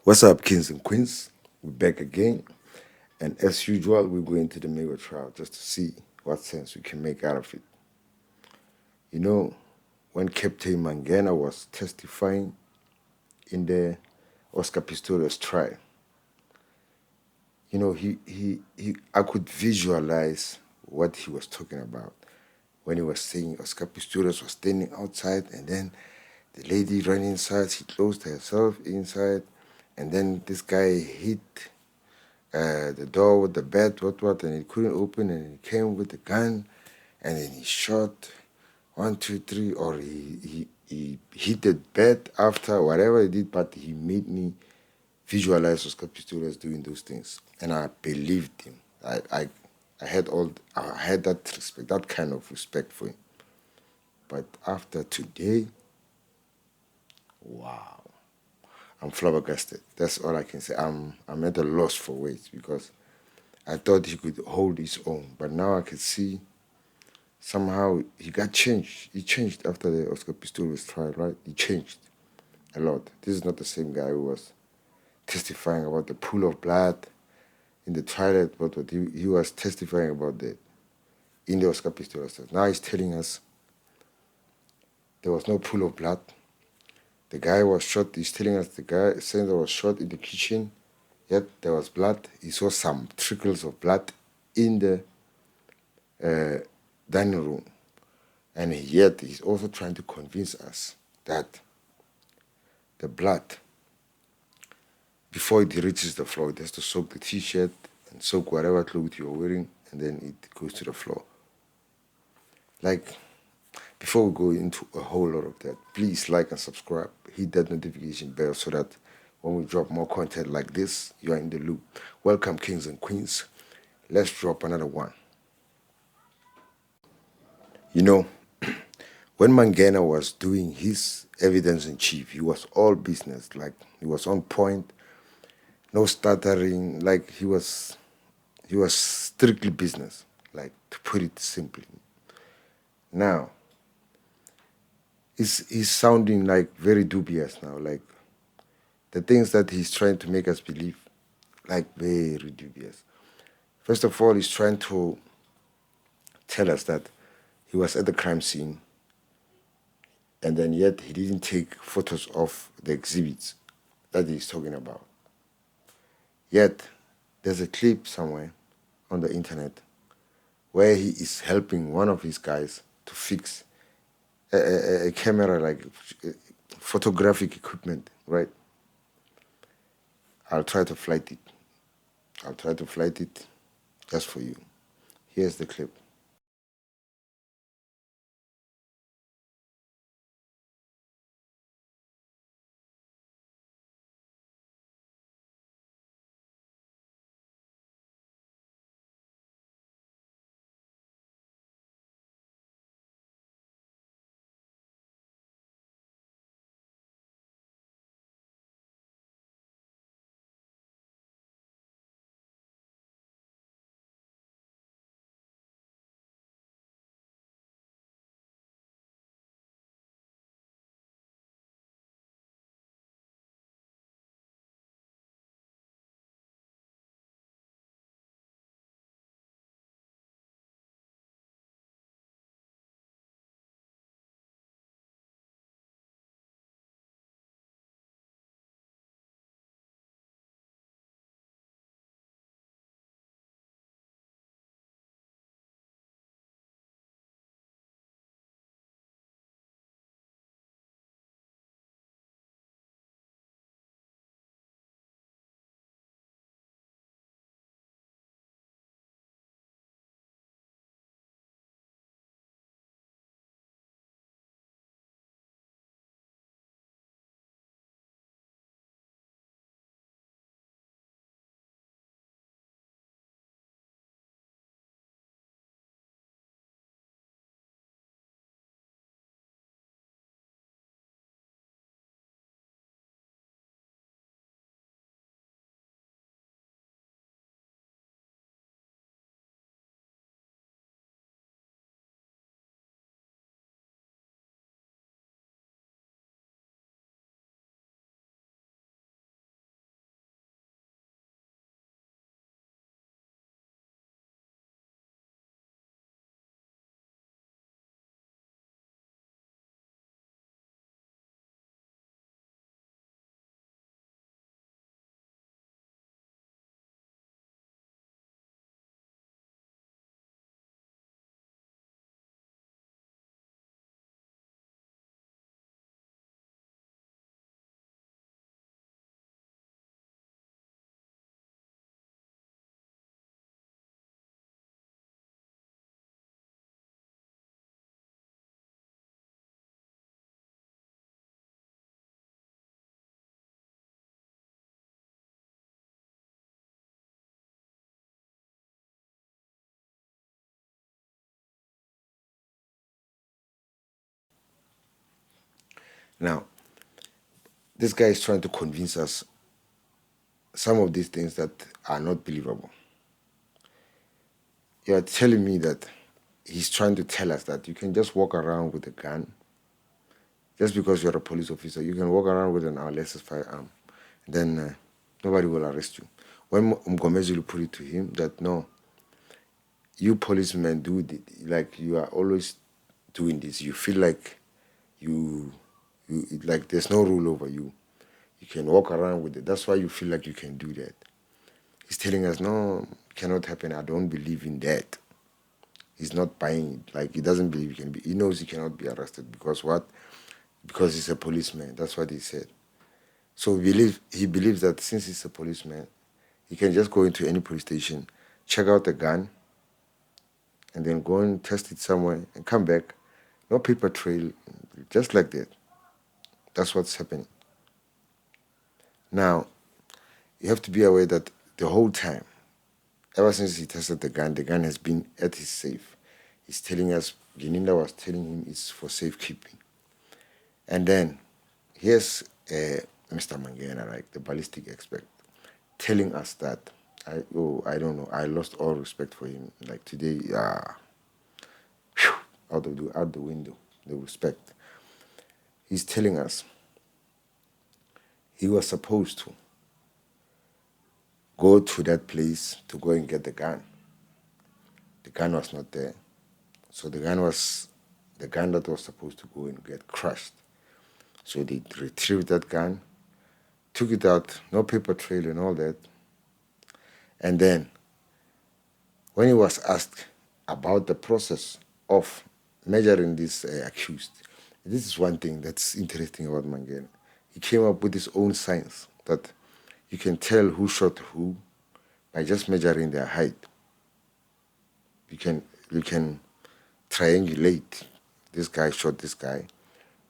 What's up, kings and queens? We're back again, and as usual, we're going to the mega trial just to see what sense we can make out of it. You know, when Captain Mangena was testifying in the Oscar Pistorius trial, I could visualize what he was talking about when he was saying Oscar Pistorius was standing outside, and then the lady ran inside. She closed herself inside, and then this guy hit the door with the bat, and he couldn't open, and he came with the gun, and then he shot 1, 2, 3, or he hit the bat after whatever he did, but he made me visualize Oscar Pistorius doing those things, and I believed him. I had that respect, that kind of respect for him. But after today, wow, I'm flabbergasted. That's all I can say. I'm at a loss for words because I thought he could hold his own, but now I can see somehow he got changed. He changed after the Oscar Pistorius trial, right? He changed a lot. This is not the same guy who was testifying about the pool of blood in the toilet, but what he was testifying about the in the Oscar Pistorius trial. Now he's telling us there was no pool of blood. The guy was shot. He's telling us the guy saying there was shot in the kitchen, yet there was blood. He saw some trickles of blood in the dining room. And yet he's also trying to convince us that the blood, before it reaches the floor, it has to soak the t-shirt and soak whatever clothes you're wearing, and then it goes to the floor. Like, before we go into a whole lot of that, please like and subscribe. Hit that notification bell so that when we drop more content like this, you are in the loop. Welcome, kings and queens. Let's drop another one. You know, when Mangena was doing his evidence in chief, he was all business. Like, he was on point, no stuttering. Like, he was strictly business, like, to put it simply. Now, he's sounding like very dubious now. Like, the things that he's trying to make us believe, like, very dubious. First of all, he's trying to tell us that he was at the crime scene, and then yet he didn't take photos of the exhibits that he's talking about. Yet, there's a clip somewhere on the internet where he is helping one of his guys to fix a camera, like photographic equipment, right? I'll try to flight it. I'll try to flight it just for you. Here's the clip. Now, this guy is trying to convince us some of these things that are not believable. You are telling me that he's trying to tell us that you can just walk around with a gun just because you're a police officer. You can walk around with an licensed firearm, then nobody will arrest you. When Mgomezulu put it to him that no, you policemen do it, like you are always doing this. You feel like you, like there's no rule over you. You can walk around with it. That's why you feel like you can do that. He's telling us, no, it cannot happen. I don't believe in that. He's not buying it. Like he doesn't believe he can be. He knows he cannot be arrested because what? Because he's a policeman. That's what he said. So he believes that since he's a policeman, he can just go into any police station, check out the gun, and then go and test it somewhere and come back. No paper trail, just like that. That's what's happening. Now, you have to be aware that the whole time, ever since he tested the gun has been at his safe. He's telling us, Geninda was telling him it's for safekeeping. And then here's Mr. Mangena, like the ballistic expert, telling us that, I don't know, I lost all respect for him. Like today, out the window, the respect. He's telling us he was supposed to go to that place to go and get the gun. The gun was not there. So the gun that was supposed to go and get crushed. So they retrieved that gun, took it out, no paper trail and all that. And then when he was asked about the process of measuring this accused, this is one thing that's interesting about Mangena. He came up with his own science that you can tell who shot who by just measuring their height. You can triangulate. This guy shot this guy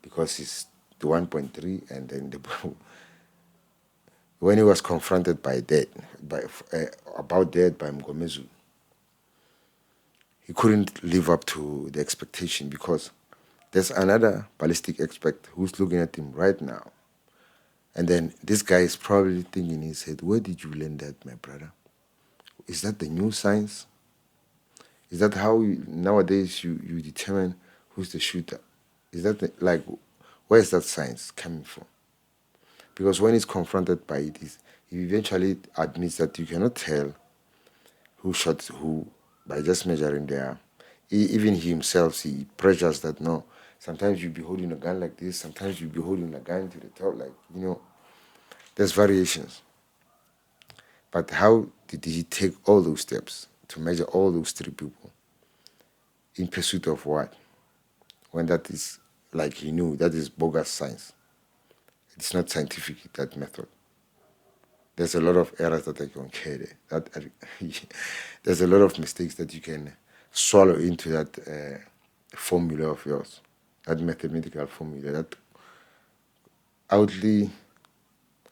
because he's the 1.3, and then when he was confronted by that, about that by Mgomezu, he couldn't live up to the expectation because there's another ballistic expert who's looking at him right now. And then this guy is probably thinking in his head, where did you learn that, my brother? Is that the new science? Is that how nowadays you determine who's the shooter? Is that like, where is that science coming from? Because when he's confronted by it, he eventually admits that you cannot tell who shot who by just measuring their. Even he himself, he pressures that no. Sometimes you'll be holding a gun like this. Sometimes you'll be holding a gun to the top, like there's variations. But how did he take all those steps to measure all those three people in pursuit of what? When that is, like he knew, that is bogus science. It's not scientific, that method. There's a lot of errors that I can carry. There's a lot of mistakes that you can swallow into that formula of yours, that mathematical formula, that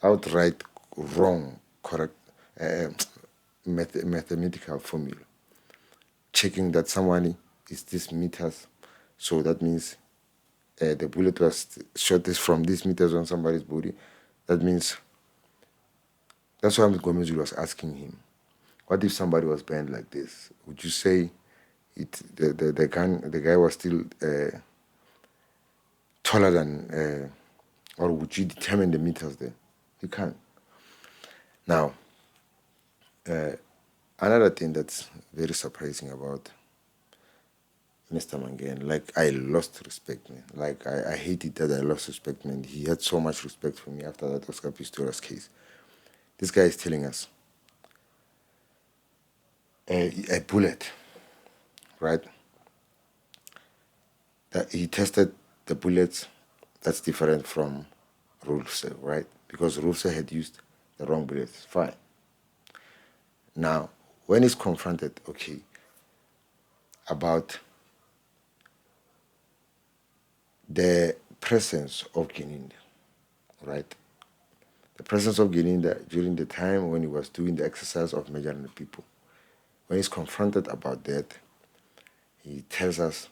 outright wrong, correct mathematical formula. Checking that someone is this meters, so that means the bullet was shot this from these meters on somebody's body. That means that's why Gomez was asking him, what if somebody was bent like this? Would you say the guy was still taller than, or would you determine the meters there? You can't. Now, another thing that's very surprising about Mr. Mangen, like I lost respect, man. Like I hated that I lost respect, man. He had so much respect for me after that Oscar Pistorius case. This guy is telling us a bullet, right? That he tested the bullets that's different from Rulse, right? Because Rulse had used the wrong bullets. Fine. Now, when he's confronted, okay, about the presence of Geninda, right? The presence of Geninda during the time when he was doing the exercise of measuring the people. When he's confronted about that, he tells us,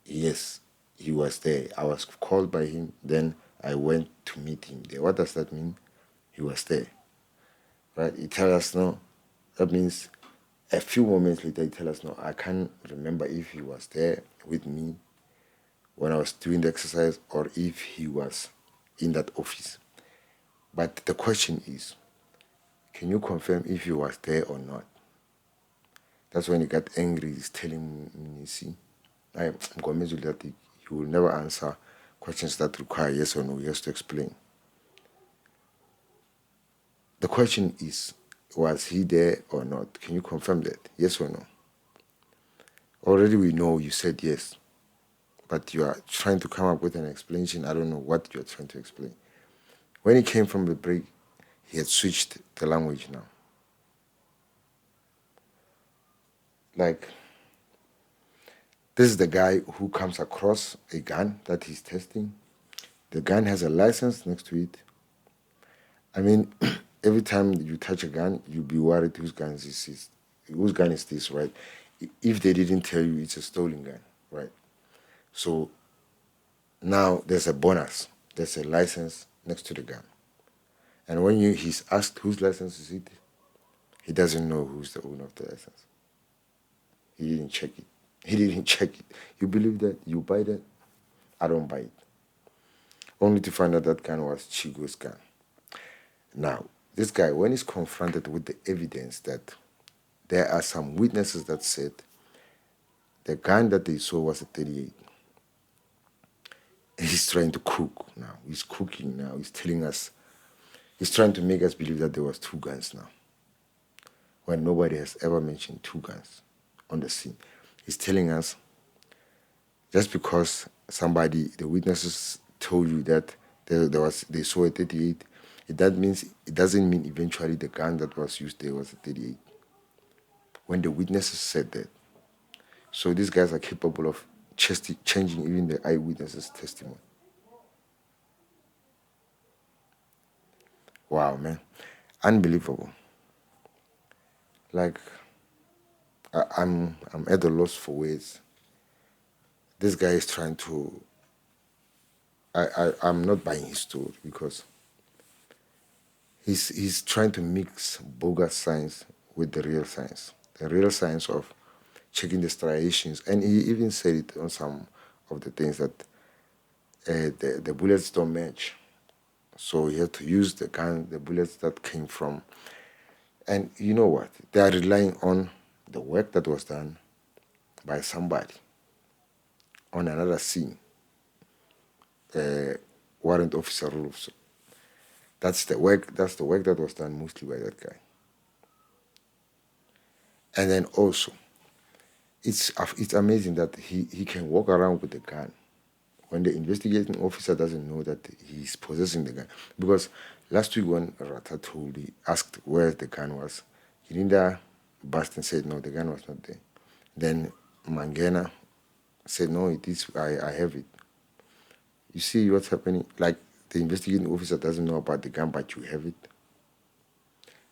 yes, he was there. I was called by him. Then I went to meet him there. What does that mean? He was there, right? He tell us no. That means a few moments later, he tell us no. I can't remember if he was there with me when I was doing the exercise or if he was in that office. But the question is, can you confirm if he was there or not? That's when he got angry. He's telling me, see, I'm convinced that he will never answer questions that require yes or no. He has to explain. The question is, was he there or not? Can you confirm that? Yes or no? Already we know you said yes, but you are trying to come up with an explanation. I don't know what you're trying to explain. When he came from the break, he had switched the language now. Like, this is the guy who comes across a gun that he's testing. The gun has a license next to it. I mean, every time you touch a gun, you'll be worried whose gun is this? Whose gun is this, right? If they didn't tell you it's a stolen gun, right? So now there's a bonus. There's a license next to the gun. And when he's asked whose license is it, he doesn't know who's the owner of the license. He didn't check it. He didn't check it. You believe that? You buy that? I don't buy it. Only to find out that gun was Chigo's gun. Now, this guy, when he's confronted with the evidence that there are some witnesses that said the gun that they saw was a 38, he's trying to cook now. He's cooking now. He's telling us, he's trying to make us believe that there was two guns now, when nobody has ever mentioned two guns on the scene. He's telling us just because the witnesses told you that they saw a 38, it doesn't mean eventually the gun that was used there was a 38. When the witnesses said that, so these guys are capable of changing even the eyewitnesses' testimony. Wow, man, unbelievable. Like, I'm at a loss for words. This guy is trying to. I'm not buying his story because he's trying to mix bogus science with the real science. The real science of checking the striations. And he even said it on some of the things that the bullets don't match. So he had to use the bullets that came from. And you know what? They are relying on the work that was done by somebody on another scene, warrant officer rules. That's the work that was done mostly by that guy. And then also, it's amazing that he can walk around with the gun when the investigating officer doesn't know that he's possessing the gun. Because last week when Rata asked where the gun was, Hirinda burst and said, no, the gun was not there. Then Mangena said, no, it is, I have it. You see what's happening? Like, the investigating officer doesn't know about the gun, but you have it.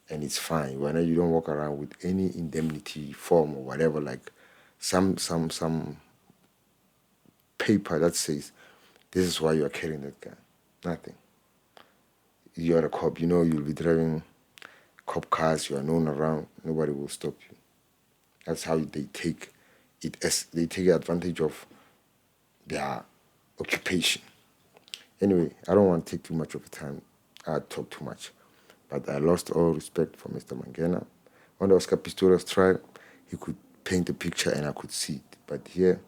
And it's fine. When you don't walk around with any indemnity form or whatever, like some paper that says this is why you are carrying that gun. Nothing. You are a cop, you'll be driving cop cars, you are known around, nobody will stop you. That's how they take it, as they take advantage of their occupation. Anyway, I don't want to take too much of the time. I talk too much. But I lost all respect for Mr. Mangena. When the Oscar Pistorius tried, he could paint a picture and I could see it. But here,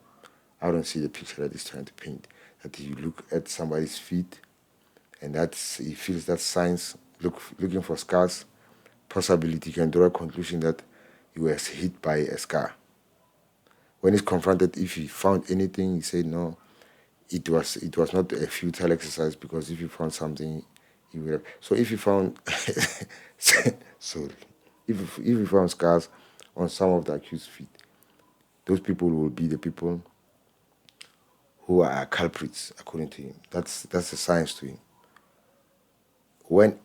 I don't see the picture that he's trying to paint. That you look at somebody's feet and he feels that signs, looking for scars, possibility, can draw a conclusion that he was hit by a scar. When he's confronted, if he found anything, he said no, it was not a futile exercise because if he found something, he would have. So if he found, sorry, if he found scars on some of the accused feet, those people will be the people who are culprits, according to him. That's the science to him. When,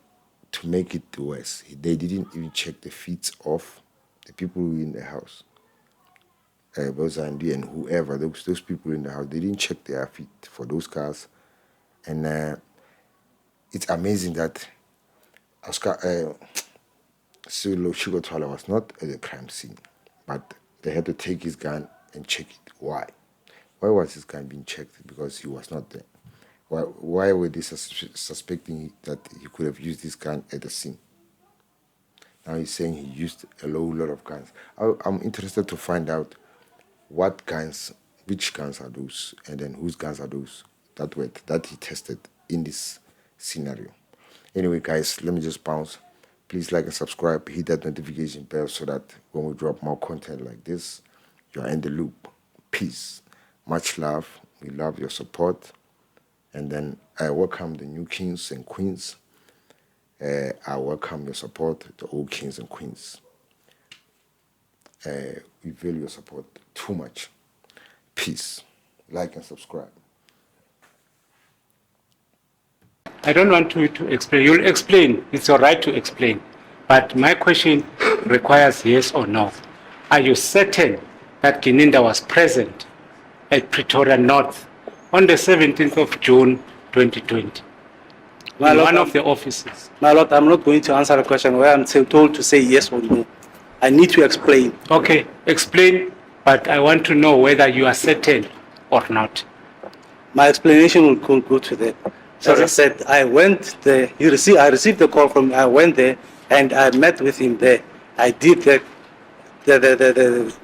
to make it worse, they didn't even check the feet of the people who were in the house. Bozandi and whoever, those people in the house, they didn't check their feet for those cars. And it's amazing that Oscar Silo Shigotwala was not at the crime scene, but they had to take his gun and check it. Why? Why was his gun being checked? Because he was not there. Why were they suspecting that he could have used his gun at the scene? Now he's saying he used a lot of guns. I'm interested to find out what guns, which guns are those, and then whose guns are those that he tested in this scenario. Anyway, guys, let me just bounce. Please like and subscribe, hit that notification bell so that when we drop more content like this, you're in the loop. Peace. Much love. We love your support. And then I welcome the new kings and queens. I welcome your support, the old kings and queens. We value your support too much. Peace. Like and subscribe. I don't want you to explain. You'll explain. It's your right to explain. But my question requires yes or no. Are you certain that Gininda was present at Pretoria North on the 17th of June 2020? In one of the offices. My Lord, I'm not going to answer a question where I'm told to say yes or no. I need to explain. Okay, explain, but I want to know whether you are certain or not. My explanation will go to that. As I said, I went there. I received the call from. I went there and I met with him there. I did the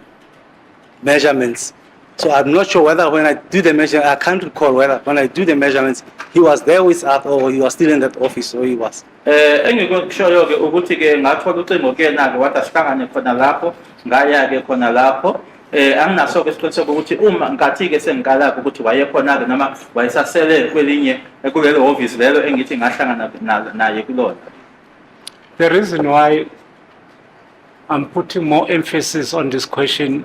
measurements. So I'm not sure whether when I do the measurement, I can't recall whether when I do the measurements, he was there with us or he was still in that office, or he was. Engikushoyo-ke ukuthi-ke ngathola ucingo-ke nake wathi asihlangane khona lapho ngaya-ke khona lapho anginaso-ke isiqiniseko ukuthi uma ngathi-ke sengikalapho ukuthi wayekhona-ke noma wayesasele kwelinye kulelo hhovisi lelo engithi ngahlangana naye kulona. The reason why I'm putting more emphasis on this question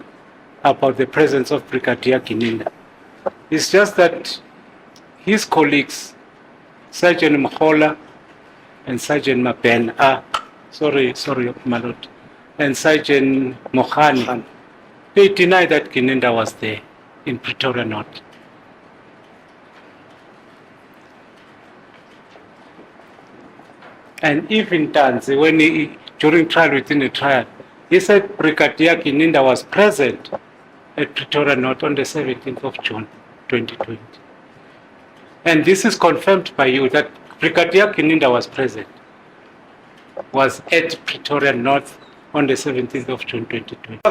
about the presence of Brigadier Gininda is just that his colleagues, Sergeant Mhola and Sergeant Mabena, sorry, my lord, and Sergeant Mohani, they deny that Gininda was there in Pretoria North. And even Tanzi, when during trial within the trial, he said Brigadier Gininda was present at Pretoria North on the 17th of June 2020. And this is confirmed by you that Brigadier Gininda was present, was at Pretoria North on the 17th of June 2020.